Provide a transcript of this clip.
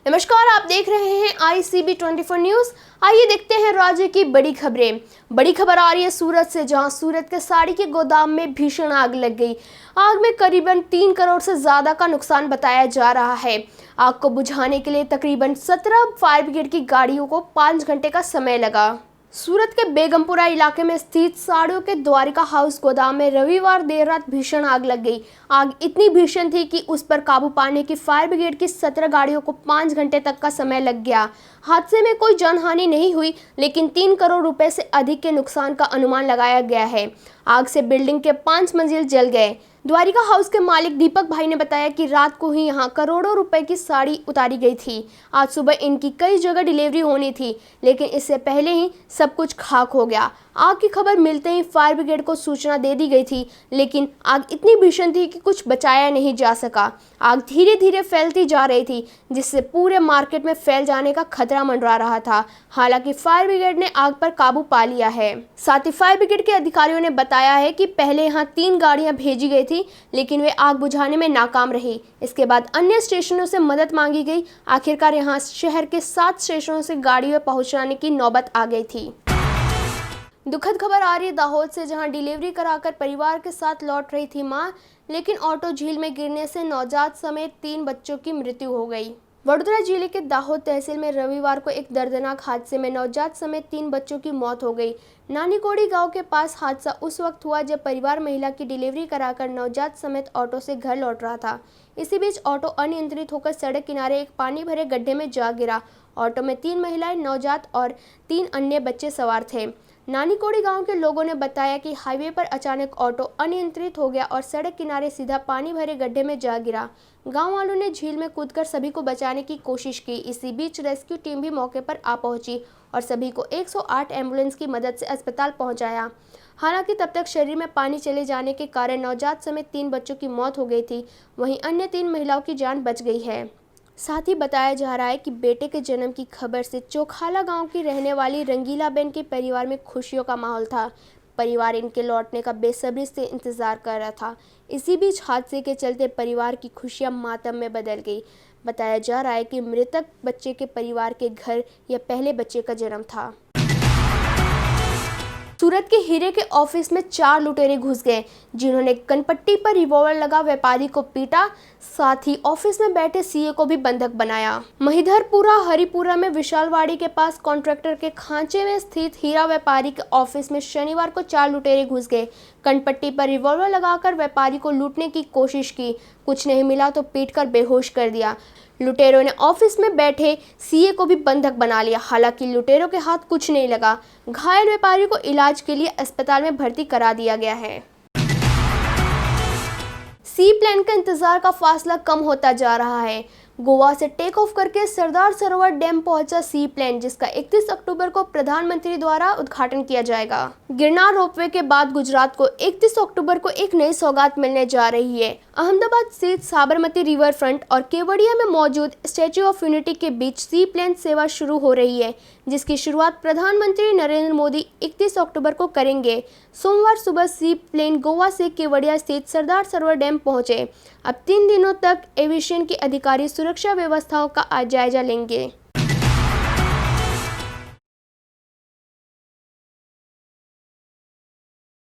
नमस्कार, आप देख रहे हैं ICB 24 न्यूज़। आइए देखते हैं राज्य की बड़ी खबरें। बड़ी खबर आ रही है सूरत से, जहां सूरत के साड़ी के गोदाम में भीषण आग लग गई। आग में करीबन 3 करोड़ से ज़्यादा का नुकसान बताया जा रहा है। आग को बुझाने के लिए तकरीबन 17 फायर ब्रिगेड की गाड़ियों को 5 घंटे का समय लगा। सूरत के बेगमपुरा इलाके में स्थित साड़ियों के द्वारिका हाउस गोदाम में रविवार देर रात भीषण आग लग गई। आग इतनी भीषण थी कि उस पर काबू पाने की फायर ब्रिगेड की 17 गाड़ियों को 5 घंटे तक का समय लग गया। हादसे में कोई जानहानि नहीं हुई, लेकिन 3 करोड़ रुपए से अधिक के नुकसान का अनुमान लगाया गया है। आग से बिल्डिंग के 5 मंजिल जल गए। द्वारिका हाउस के मालिक दीपक भाई ने बताया कि रात को ही यहां करोड़ों रुपए की साड़ी उतारी गई थी। आज सुबह इनकी कई जगह डिलीवरी होनी थी, लेकिन इससे पहले ही सब कुछ खाक हो गया। आग की खबर मिलते ही फायर ब्रिगेड को सूचना दे दी गई थी, लेकिन आग इतनी भीषण थी कि कुछ बचाया नहीं जा सका। आग धीरे धीरे फैलती जा रही थी, जिससे पूरे मार्केट में फैल जाने का खतरा मंडरा रहा था। हालांकि फायर ब्रिगेड ने आग पर काबू पा लिया है। साथ ही फायर ब्रिगेड के अधिकारियों ने बताया है कि पहले यहां 3 गाड़ियां भेजी गई थी, लेकिन वे आग बुझाने में नाकाम रही। इसके बाद अन्य स्टेशनों से मदद मांगी गई। आखिरकार यहां शहर के 7 स्टेशनों से गाड़ियां पहुंचाने की नौबत आ गई थी। दुखद खबर आ रही है दाहोद से, जहां डिलीवरी कराकर परिवार के साथ लौट रही थी मां, लेकिन ऑटो झील में गिरने से नवजात समेत 3 बच्चों की मृत्यु हो गई। वडोदरा जिले के दाहोद तहसील में रविवार को एक दर्दनाक हादसे में नवजात समेत 3 बच्चों की मौत हो गई। नानीकोड़ी गांव के पास हादसा उस वक्त हुआ जब परिवार महिला की डिलीवरी कराकर नवजात समेत ऑटो से घर लौट रहा था। इसी बीच ऑटो अनियंत्रित होकर सड़क किनारे एक पानी भरे गड्ढे में जा गिरा। ऑटो में 3 महिलाएं, नवजात और 3 अन्य बच्चे सवार थे। नानीकोड़ी गांव के लोगों ने बताया कि हाईवे पर अचानक ऑटो अनियंत्रित हो गया और सड़क किनारे सीधा पानी भरे गड्ढे में जा गिरा। गांव वालों ने झील में कूदकर सभी को बचाने की कोशिश की। इसी बीच रेस्क्यू टीम भी मौके पर आ पहुंची और सभी को 108 एम्बुलेंस की मदद से अस्पताल पहुंचाया। हालांकि तब तक शरीर में पानी चले जाने के कारण नवजात समेत 3 बच्चों की मौत हो गई थी। वहीं अन्य 3 महिलाओं की जान बच गई है। साथ ही बताया जा रहा है कि बेटे के जन्म की खबर से चोखाला गांव की रहने वाली रंगीला बहन के परिवार में खुशियों का माहौल था। परिवार इनके लौटने का बेसब्री से इंतजार कर रहा था। इसी बीच हादसे के चलते परिवार की खुशियां मातम में बदल गई। बताया जा रहा है कि मृतक बच्चे के परिवार के घर यह पहले बच्चे का जन्म था। सूरत के हीरे के ऑफिस में 4 लुटेरे घुस गए, जिन्होंने कनपट्टी पर रिवॉल्वर लगा व्यापारी को पीटा। साथ ही ऑफिस में बैठे सीए को भी बंधक बनाया। महिधरपुरा हरिपुरा में विशालवाड़ी के पास कॉन्ट्रैक्टर के खांचे में स्थित हीरा व्यापारी के ऑफिस में शनिवार को 4 लुटेरे घुस गए। कनपट्टी पर रिवॉल्वर लगाकर व्यापारी को लूटने की कोशिश की। कुछ नहीं मिला तो पीटकर बेहोश कर दिया। लुटेरों ने ऑफिस में बैठे सीए को भी बंधक बना लिया। हालांकि लुटेरों के हाथ कुछ नहीं लगा। घायल व्यापारी को इलाज के लिए अस्पताल में भर्ती करा दिया गया है। सी प्लेन का इंतजार का फासला कम होता जा रहा है। गोवा से टेक ऑफ करके सरदार सरोवर डैम पहुंचा सी प्लेन, जिसका 31 अक्टूबर को प्रधानमंत्री द्वारा उद्घाटन किया जाएगा। गिरनार रोपवे के बाद गुजरात को 31 अक्टूबर को एक नई सौगात मिलने जा रही है। अहमदाबाद स्थित साबरमती रिवर फ्रंट और केवड़िया में मौजूद स्टैच्यू ऑफ यूनिटी के बीच सी प्लेन सेवा शुरू हो रही है, जिसकी शुरुआत प्रधानमंत्री नरेंद्र मोदी 31 अक्टूबर को करेंगे। सोमवार सुबह सी प्लेन गोवा से केवड़िया स्थित सरदार सरोवर डैम पहुंचे। अब 3 दिनों तक एविएशन के अधिकारी सुरक्षा व्यवस्थाओं का जायजा लेंगे।